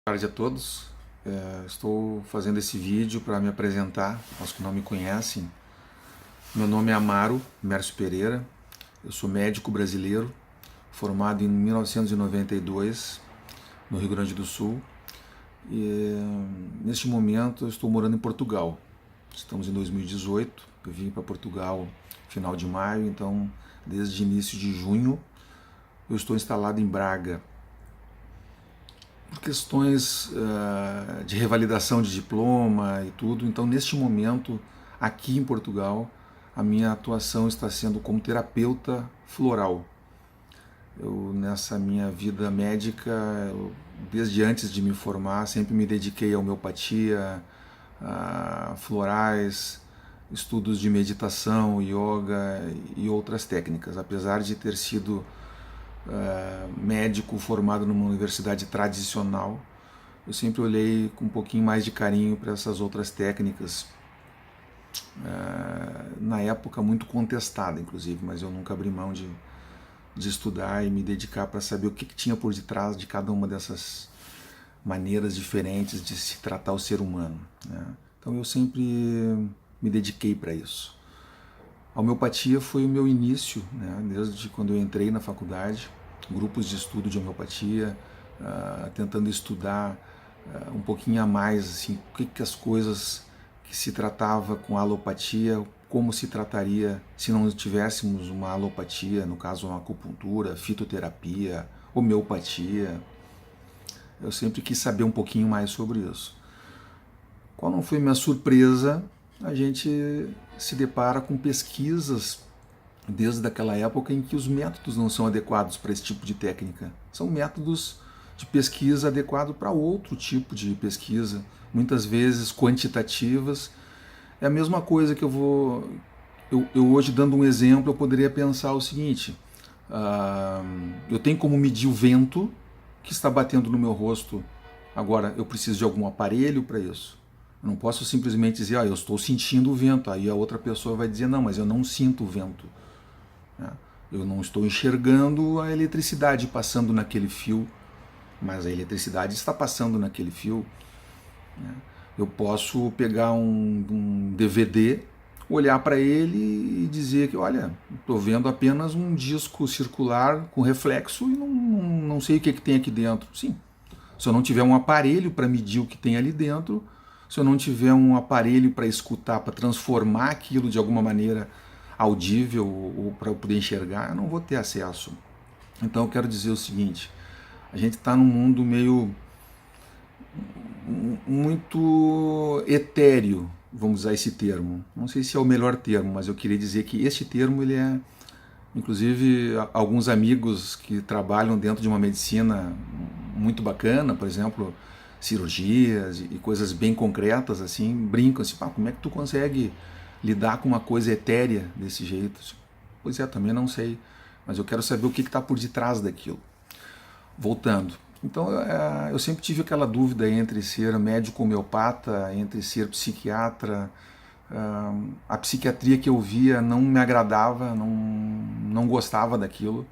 Boa tarde a todos. Estou fazendo esse vídeo para me apresentar, aos que não me conhecem. Meu nome é Amaro Mércio Pereira, eu sou médico brasileiro, formado em 1992 no Rio Grande do Sul e neste momento eu estou morando em Portugal. Estamos em 2018, eu vim para Portugal no final de maio, então desde início de junho eu estou instalado em Braga. Por questões de revalidação de diploma e tudo, então neste momento, aqui em Portugal, a minha atuação está sendo como terapeuta floral. Nessa minha vida médica, desde antes de me formar, sempre me dediquei à homeopatia, a florais, estudos de meditação, yoga e outras técnicas. Apesar de ter sido médico formado numa universidade tradicional, eu sempre olhei com um pouquinho mais de carinho para essas outras técnicas, na época muito contestada, inclusive, mas eu nunca abri mão de estudar e me dedicar para saber o que tinha por detrás de cada uma dessas maneiras diferentes de se tratar o ser humano, né? Então eu sempre me dediquei para isso. A homeopatia foi o meu início, né, desde quando eu entrei na faculdade, grupos de estudo de homeopatia, tentando estudar um pouquinho a mais, assim, o que as coisas que se tratava com a alopatia, como se trataria se não tivéssemos uma alopatia, no caso uma acupuntura, fitoterapia, homeopatia. Eu sempre quis saber um pouquinho mais sobre isso. Qual não foi minha surpresa, a gente se depara com pesquisas desde aquela época em que os métodos não são adequados para esse tipo de técnica. São métodos de pesquisa adequados para outro tipo de pesquisa, muitas vezes quantitativas. É a mesma coisa que eu hoje, dando um exemplo, eu poderia pensar o seguinte: eu tenho como medir o vento que está batendo no meu rosto. Agora, eu preciso de algum aparelho para isso. Eu não posso simplesmente dizer, eu estou sentindo o vento. Aí a outra pessoa vai dizer, não, mas eu não sinto o vento. Eu não estou enxergando a eletricidade passando naquele fio, mas a eletricidade está passando naquele fio. Eu posso pegar um DVD, olhar para ele e dizer que, olha, estou vendo apenas um disco circular com reflexo e não sei o que tem aqui dentro. Sim, se eu não tiver um aparelho para medir o que tem ali dentro, se eu não tiver um aparelho para escutar, para transformar aquilo de alguma maneira audível ou para eu poder enxergar, eu não vou ter acesso. Então eu quero dizer o seguinte: a gente está num mundo meio muito etéreo, vamos usar esse termo. Não sei se é o melhor termo, mas eu queria dizer que este termo ele é, inclusive, alguns amigos que trabalham dentro de uma medicina muito bacana, por exemplo, cirurgias e coisas bem concretas, assim, brincam assim, como é que tu consegue lidar com uma coisa etérea desse jeito? Pois é, também não sei, mas eu quero saber o que está por detrás daquilo. Voltando. Então, eu sempre tive aquela dúvida entre ser médico homeopata, entre ser psiquiatra. A psiquiatria que eu via não me agradava, não gostava daquilo.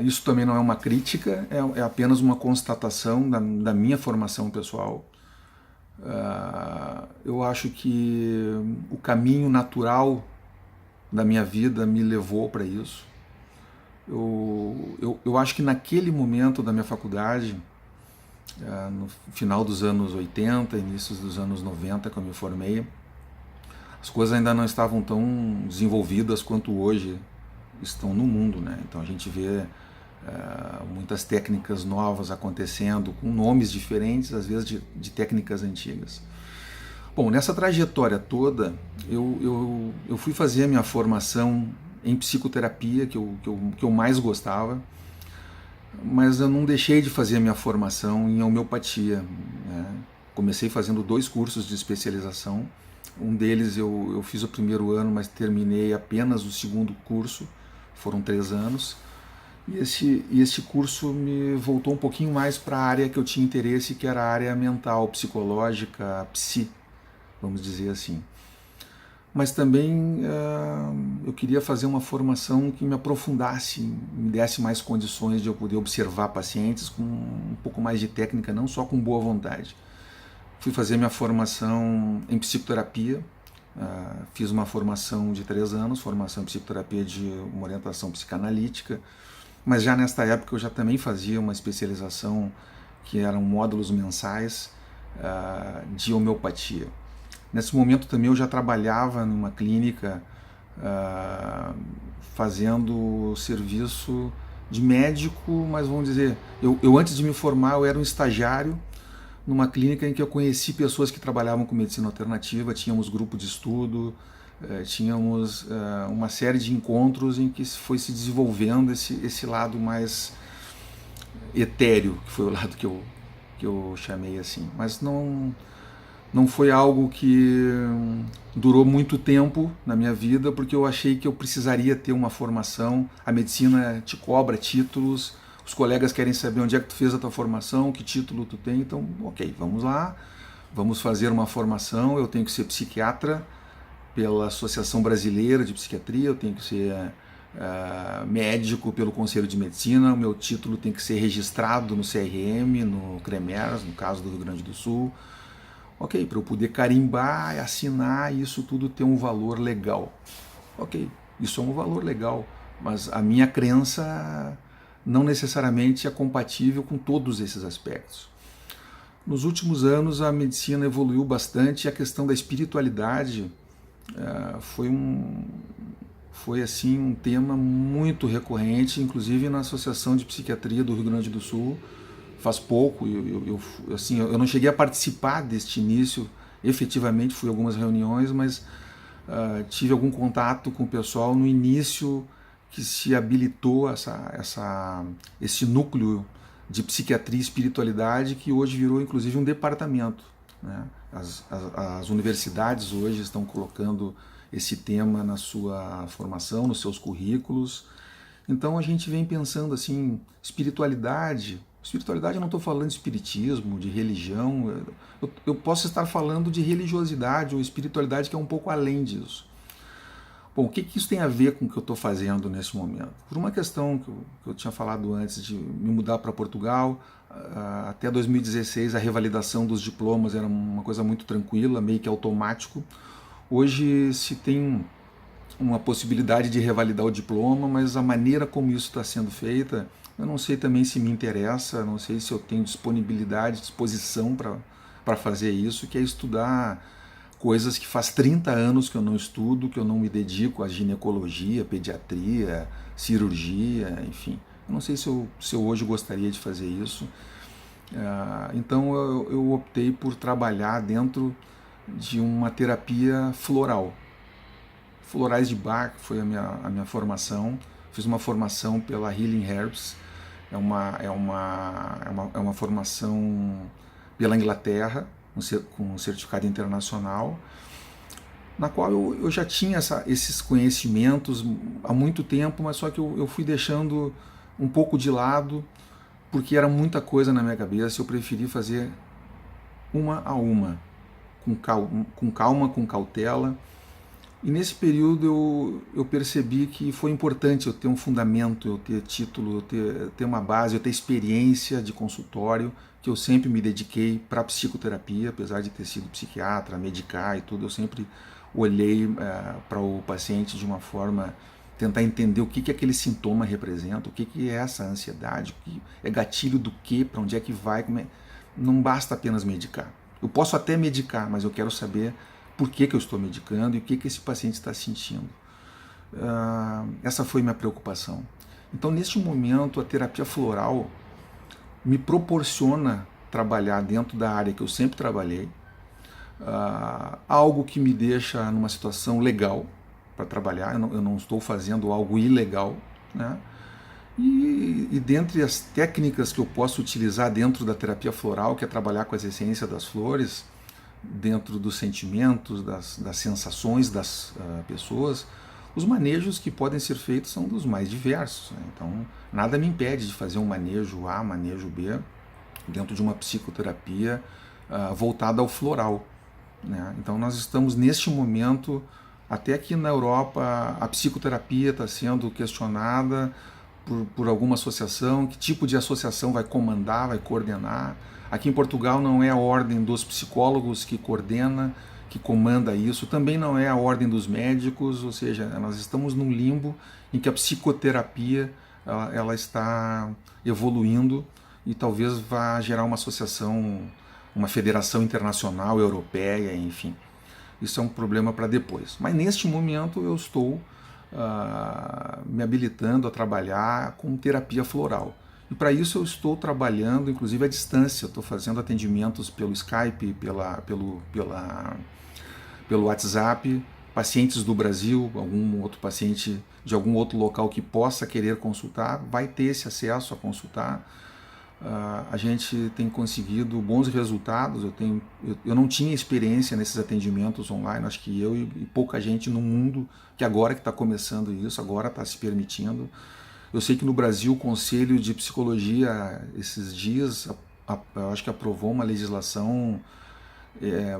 Isso também não é uma crítica, é apenas uma constatação da minha formação pessoal. Eu acho que o caminho natural da minha vida me levou para isso. Eu acho que naquele momento da minha faculdade, no final dos anos 80, início dos anos 90, que eu me formei, as coisas ainda não estavam tão desenvolvidas quanto hoje estão no mundo, né? Então a gente vê muitas técnicas novas acontecendo, com nomes diferentes, às vezes de técnicas antigas. Bom, nessa trajetória toda, eu fui fazer a minha formação em psicoterapia, que eu mais gostava, mas eu não deixei de fazer a minha formação em homeopatia, né? Comecei fazendo 2 cursos de especialização. Um deles eu fiz o primeiro ano, mas terminei apenas o segundo curso, foram 3 anos. E este curso me voltou um pouquinho mais para a área que eu tinha interesse, que era a área mental, psicológica, psi, vamos dizer assim. mas também eu queria fazer uma formação que me aprofundasse, me desse mais condições de eu poder observar pacientes com um pouco mais de técnica, não só com boa vontade. Fui fazer minha formação em psicoterapia, fiz uma formação de 3 anos, formação em psicoterapia de uma orientação psicanalítica, mas já nesta época eu já também fazia uma especialização que eram módulos mensais de homeopatia. Nesse momento também eu já trabalhava numa clínica fazendo serviço de médico, mas vamos dizer, eu antes de me formar eu era um estagiário numa clínica em que eu conheci pessoas que trabalhavam com medicina alternativa, tínhamos grupo de estudo, tínhamos uma série de encontros em que foi se desenvolvendo esse lado mais etéreo, que foi o lado que eu chamei assim. Mas não foi algo que durou muito tempo na minha vida, porque eu achei que eu precisaria ter uma formação. A medicina te cobra títulos, os colegas querem saber onde é que tu fez a tua formação, que título tu tem, então, ok, vamos lá, vamos fazer uma formação, eu tenho que ser psiquiatra pela Associação Brasileira de Psiquiatria, eu tenho que ser médico pelo Conselho de Medicina, o meu título tem que ser registrado no CRM, no CREMERS, no caso do Rio Grande do Sul. Ok, para eu poder carimbar, assinar, isso tudo ter um valor legal. Ok, isso é um valor legal, mas a minha crença não necessariamente é compatível com todos esses aspectos. Nos últimos anos a medicina evoluiu bastante e a questão da espiritualidade foi assim um tema muito recorrente, inclusive na Associação de Psiquiatria do Rio Grande do Sul. Faz pouco, eu não cheguei a participar deste início, efetivamente fui a algumas reuniões, mas tive algum contato com o pessoal no início que se habilitou esse núcleo de psiquiatria e espiritualidade, que hoje virou inclusive um departamento, né? As universidades hoje estão colocando esse tema na sua formação, nos seus currículos. Então a gente vem pensando assim, espiritualidade, eu não estou falando de espiritismo, de religião, eu posso estar falando de religiosidade ou espiritualidade que é um pouco além disso. Bom, o que isso tem a ver com o que eu estou fazendo nesse momento? Por uma questão que eu tinha falado antes de me mudar para Portugal, até 2016 a revalidação dos diplomas era uma coisa muito tranquila, meio que automático. Hoje se tem uma possibilidade de revalidar o diploma, mas a maneira como isso está sendo feita, eu não sei também se me interessa, não sei se eu tenho disponibilidade, disposição para fazer isso, que é estudar coisas que faz 30 anos que eu não estudo, que eu não me dedico a ginecologia, pediatria, cirurgia, enfim. Eu não sei se eu hoje gostaria de fazer isso. Então eu optei por trabalhar dentro de uma terapia floral. Florais de Bach foi a minha formação. Fiz uma formação pela Healing Herbs. É uma formação pela Inglaterra, com certificado internacional, na qual eu já tinha esses conhecimentos há muito tempo, mas só que eu fui deixando um pouco de lado, porque era muita coisa na minha cabeça, eu preferi fazer uma a uma, com calma, com cautela. E nesse período eu percebi que foi importante eu ter um fundamento, eu ter título, eu ter uma base, eu ter experiência de consultório, que eu sempre me dediquei para a psicoterapia, apesar de ter sido psiquiatra, medicar e tudo, eu sempre olhei para o paciente de uma forma, tentar entender o que aquele sintoma representa, o que é essa ansiedade, o que é gatilho do que, para onde é que vai, não basta apenas medicar. Eu posso até medicar, mas eu quero saber por que eu estou medicando e o que esse paciente está sentindo. Essa foi minha preocupação. Então, neste momento, a terapia floral me proporciona trabalhar dentro da área que eu sempre trabalhei, algo que me deixa numa situação legal para trabalhar, eu não estou fazendo algo ilegal, né? E dentre as técnicas que eu posso utilizar dentro da terapia floral, que é trabalhar com as essências das flores, dentro dos sentimentos, das sensações das pessoas, os manejos que podem ser feitos são dos mais diversos, né? Então, nada me impede de fazer um manejo A, manejo B, dentro de uma psicoterapia voltada ao floral, né? Então, nós estamos, neste momento, Até aqui na Europa a psicoterapia está sendo questionada por alguma associação, que tipo de associação vai comandar, vai coordenar. Aqui em Portugal não é a ordem dos psicólogos que coordena, que comanda isso, também não é a ordem dos médicos, ou seja, nós estamos num limbo em que a psicoterapia ela está evoluindo e talvez vá gerar uma associação, uma federação internacional, europeia, enfim. Isso é um problema para depois. Mas neste momento eu estou me habilitando a trabalhar com terapia floral. E para isso eu estou trabalhando, inclusive à distância. Eu estou fazendo atendimentos pelo Skype, pelo WhatsApp, pacientes do Brasil, algum outro paciente de algum outro local que possa querer consultar, vai ter esse acesso a consultar. A gente tem conseguido bons resultados. Eu não tinha experiência nesses atendimentos online, acho que eu e pouca gente no mundo que agora que está começando isso, agora está se permitindo. Eu sei que no Brasil o Conselho de Psicologia esses dias, eu acho que aprovou uma legislação,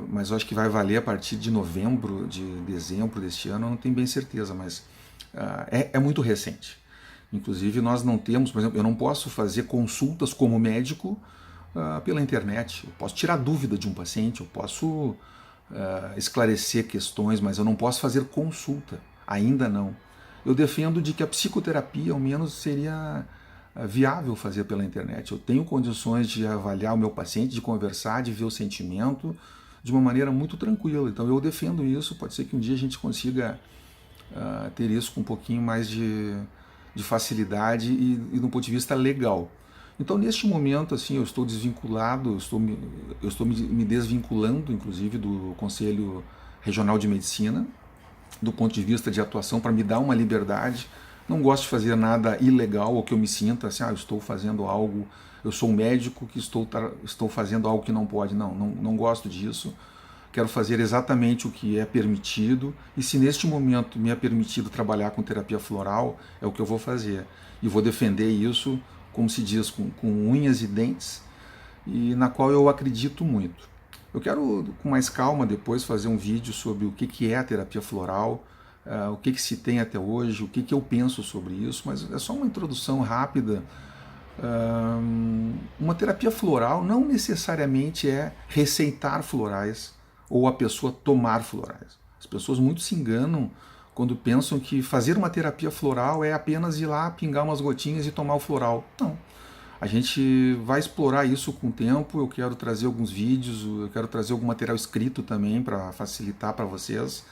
mas eu acho que vai valer a partir de novembro, de dezembro deste ano, eu não tenho bem certeza, mas é muito recente. Inclusive nós não temos, por exemplo, eu não posso fazer consultas como médico pela internet. Eu posso tirar dúvida de um paciente, eu posso esclarecer questões, mas eu não posso fazer consulta, ainda não. Eu defendo de que a psicoterapia, ao menos, seria viável fazer pela internet. Eu tenho condições de avaliar o meu paciente, de conversar, de ver o sentimento de uma maneira muito tranquila. Então eu defendo isso, pode ser que um dia a gente consiga ter isso com um pouquinho mais de facilidade e do ponto de vista legal. Então neste momento assim eu estou desvinculado, eu estou me desvinculando inclusive do Conselho Regional de Medicina, do ponto de vista de atuação, para me dar uma liberdade. Não gosto de fazer nada ilegal ou que eu me sinta assim, eu estou fazendo algo, eu sou um médico que estou fazendo algo que não pode. Não gosto disso. Quero fazer exatamente o que é permitido, e se neste momento me é permitido trabalhar com terapia floral, é o que eu vou fazer. E vou defender isso, como se diz, com unhas e dentes, e na qual eu acredito muito. Eu quero, com mais calma, depois fazer um vídeo sobre o que é a terapia floral, o que se tem até hoje, o que eu penso sobre isso, mas é só uma introdução rápida. Uma terapia floral não necessariamente é receitar florais ou a pessoa tomar florais. As pessoas muito se enganam quando pensam que fazer uma terapia floral é apenas ir lá, pingar umas gotinhas e tomar o floral. Não. A gente vai explorar isso com o tempo. Eu quero trazer alguns vídeos, eu quero trazer algum material escrito também para facilitar para vocês,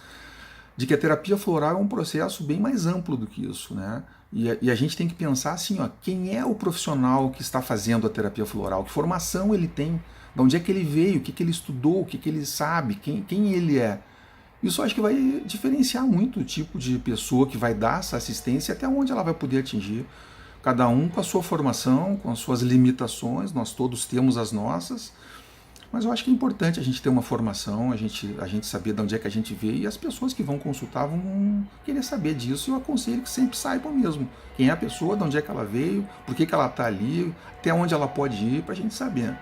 de que a terapia floral é um processo bem mais amplo do que isso, né? E a gente tem que pensar assim, quem é o profissional que está fazendo a terapia floral? Que formação ele tem? De onde é que ele veio? O que ele estudou? O que ele sabe? Quem ele é? Isso acho que vai diferenciar muito o tipo de pessoa que vai dar essa assistência e até onde ela vai poder atingir. Cada um com a sua formação, com as suas limitações, nós todos temos as nossas, mas eu acho que é importante a gente ter uma formação, a gente saber de onde é que a gente veio, e as pessoas que vão consultar vão querer saber disso, e eu aconselho que sempre saibam mesmo quem é a pessoa, de onde é que ela veio, por que ela está ali, até onde ela pode ir, para a gente saber.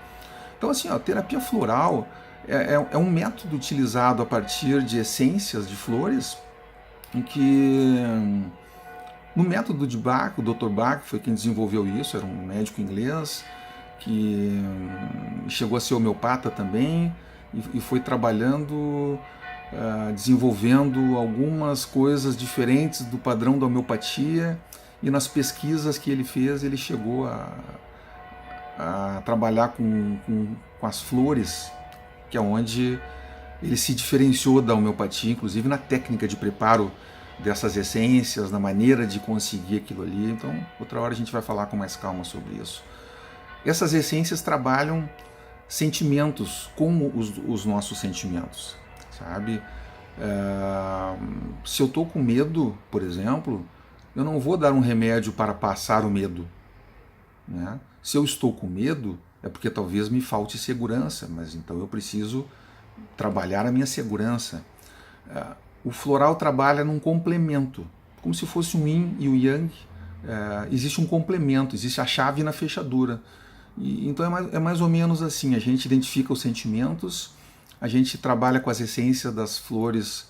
Então assim, a terapia floral é um método utilizado a partir de essências de flores, em que no método de Bach, o Dr. Bach foi quem desenvolveu isso, era um médico inglês que chegou a ser homeopata também e foi trabalhando, desenvolvendo algumas coisas diferentes do padrão da homeopatia, e nas pesquisas que ele fez ele chegou a trabalhar com as flores, que é onde ele se diferenciou da homeopatia, inclusive na técnica de preparo dessas essências, na maneira de conseguir aquilo ali. Então, outra hora a gente vai falar com mais calma sobre isso. Essas essências trabalham sentimentos, como os nossos sentimentos, sabe? Se eu estou com medo, por exemplo, eu não vou dar um remédio para passar o medo, né? Se eu estou com medo, é porque talvez me falte segurança, mas então eu preciso trabalhar a minha segurança. O floral trabalha num complemento, como se fosse um yin e o yang. Existe um complemento, existe a chave na fechadura. Então é mais ou menos assim, a gente identifica os sentimentos, a gente trabalha com as essências das flores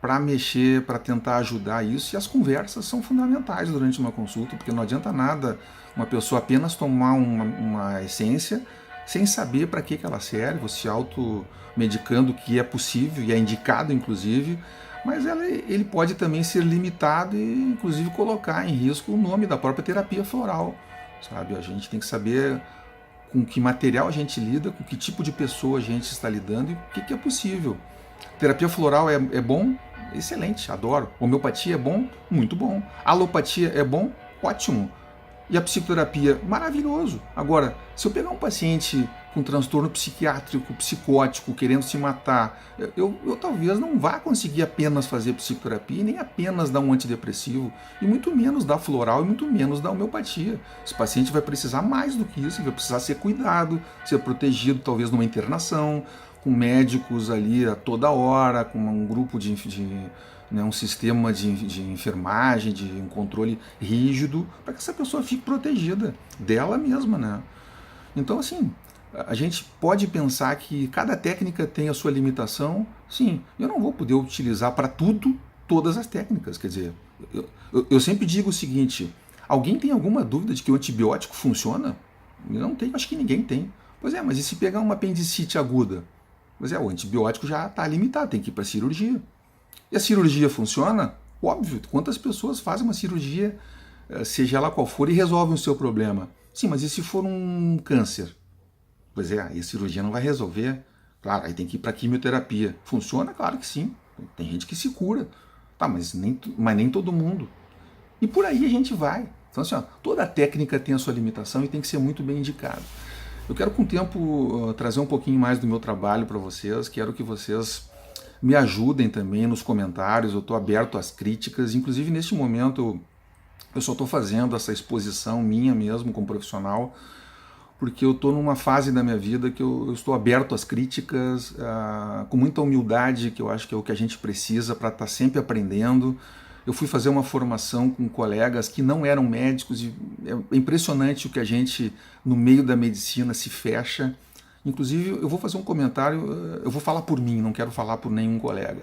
para mexer, para tentar ajudar isso, e as conversas são fundamentais durante uma consulta, porque não adianta nada uma pessoa apenas tomar uma essência sem saber para que ela serve, você automedicando, que é possível e é indicado inclusive, mas ele pode também ser limitado e inclusive colocar em risco o nome da própria terapia floral, sabe? A gente tem que saber com que material a gente lida, com que tipo de pessoa a gente está lidando e o que é possível. Terapia floral é bom? Excelente, adoro. Homeopatia é bom? Muito bom. Alopatia é bom? Ótimo. E a psicoterapia? Maravilhoso. Agora, se eu pegar um paciente com transtorno psiquiátrico, psicótico, querendo se matar, eu talvez não vá conseguir apenas fazer psicoterapia, nem apenas dar um antidepressivo, e muito menos dar floral, e muito menos dar homeopatia. Esse paciente vai precisar mais do que isso, ele vai precisar ser cuidado, ser protegido, talvez numa internação, com médicos ali a toda hora, com um grupo né, um sistema de enfermagem, de um controle rígido, para que essa pessoa fique protegida dela mesma, né? Então, assim, a gente pode pensar que cada técnica tem a sua limitação. Sim, eu não vou poder utilizar para tudo todas as técnicas. Quer dizer, eu sempre digo o seguinte: alguém tem alguma dúvida de que o antibiótico funciona? Eu não tenho, acho que ninguém tem. Pois é, mas e se pegar uma apendicite aguda? Pois é, o antibiótico já está limitado, tem que ir para a cirurgia. E a cirurgia funciona? Óbvio, quantas pessoas fazem uma cirurgia, seja ela qual for, e resolvem o seu problema? Sim, mas e se for um câncer? Pois é, aí a cirurgia não vai resolver. Claro, aí tem que ir para a quimioterapia. Funciona? Claro que sim. Tem gente que se cura. Tá, mas nem todo mundo. E por aí a gente vai. Então, assim, ó, toda técnica tem a sua limitação e tem que ser muito bem indicado. Eu quero, com o tempo, trazer um pouquinho mais do meu trabalho para vocês. Quero que vocês me ajudem também nos comentários. Eu estou aberto às críticas. Inclusive, neste momento, eu só estou fazendo essa exposição minha mesmo, como profissional, porque eu estou numa fase da minha vida que eu estou aberto às críticas, com muita humildade, que eu acho que é o que a gente precisa para estar sempre aprendendo. Eu fui fazer uma formação com colegas que não eram médicos, e é impressionante o que a gente, no meio da medicina, se fecha. Inclusive, eu vou fazer um comentário, eu vou falar por mim, não quero falar por nenhum colega.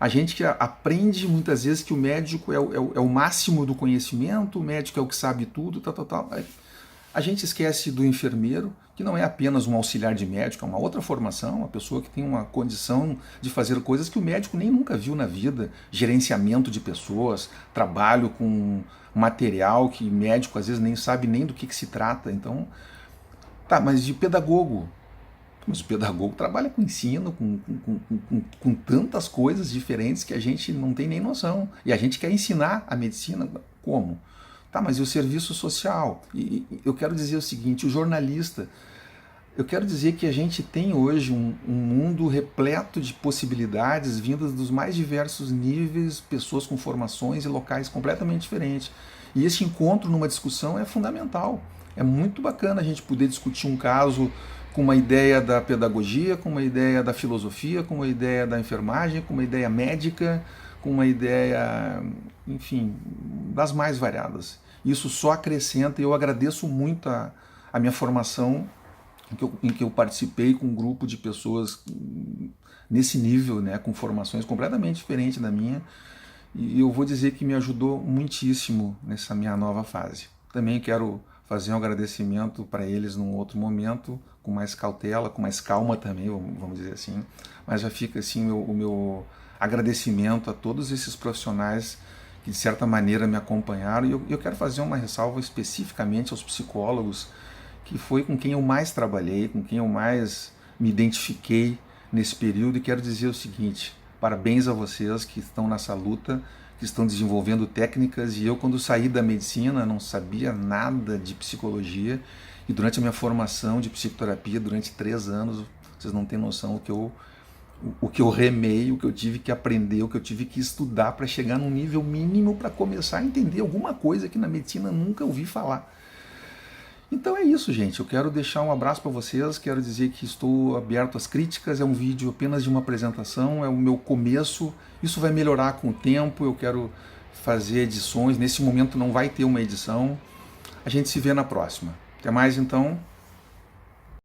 A gente que aprende muitas vezes que o médico é o máximo do conhecimento, o médico é o que sabe tudo, tal. A gente esquece do enfermeiro, que não é apenas um auxiliar de médico, é uma outra formação, uma pessoa que tem uma condição de fazer coisas que o médico nem nunca viu na vida, gerenciamento de pessoas, trabalho com material que médico às vezes nem sabe nem do que se trata. Então, tá, mas de pedagogo? Mas o pedagogo trabalha com ensino, com tantas coisas diferentes que a gente não tem nem noção. E a gente quer ensinar a medicina como? Tá, mas e o serviço social? E eu quero dizer o seguinte, o jornalista, eu quero dizer que a gente tem hoje um mundo repleto de possibilidades vindas dos mais diversos níveis, pessoas com formações e locais completamente diferentes. E esse encontro numa discussão é fundamental. É muito bacana a gente poder discutir um caso com uma ideia da pedagogia, com uma ideia da filosofia, com uma ideia da enfermagem, com uma ideia médica, com uma ideia, enfim, das mais variadas. Isso só acrescenta, e eu agradeço muito a minha formação, em que eu participei com um grupo de pessoas nesse nível, né, com formações completamente diferentes da minha, e eu vou dizer que me ajudou muitíssimo nessa minha nova fase. Também quero fazer um agradecimento para eles num outro momento, com mais cautela, com mais calma também, vamos dizer assim, mas já fica assim o meu agradecimento a todos esses profissionais que de certa maneira me acompanharam, e eu quero fazer uma ressalva especificamente aos psicólogos, que foi com quem eu mais trabalhei, com quem eu mais me identifiquei nesse período, e quero dizer o seguinte: parabéns a vocês que estão nessa luta, que estão desenvolvendo técnicas, e eu, quando saí da medicina, não sabia nada de psicologia, e durante a minha formação de psicoterapia, durante 3 anos, vocês não têm noção o que eu remei, o que eu tive que aprender, o que eu tive que estudar para chegar num nível mínimo para começar a entender alguma coisa que na medicina nunca ouvi falar. Então é isso, gente. Eu quero deixar um abraço para vocês, quero dizer que estou aberto às críticas, é um vídeo apenas de uma apresentação, é o meu começo, isso vai melhorar com o tempo, eu quero fazer edições, nesse momento não vai ter uma edição. A gente se vê na próxima. Até mais então.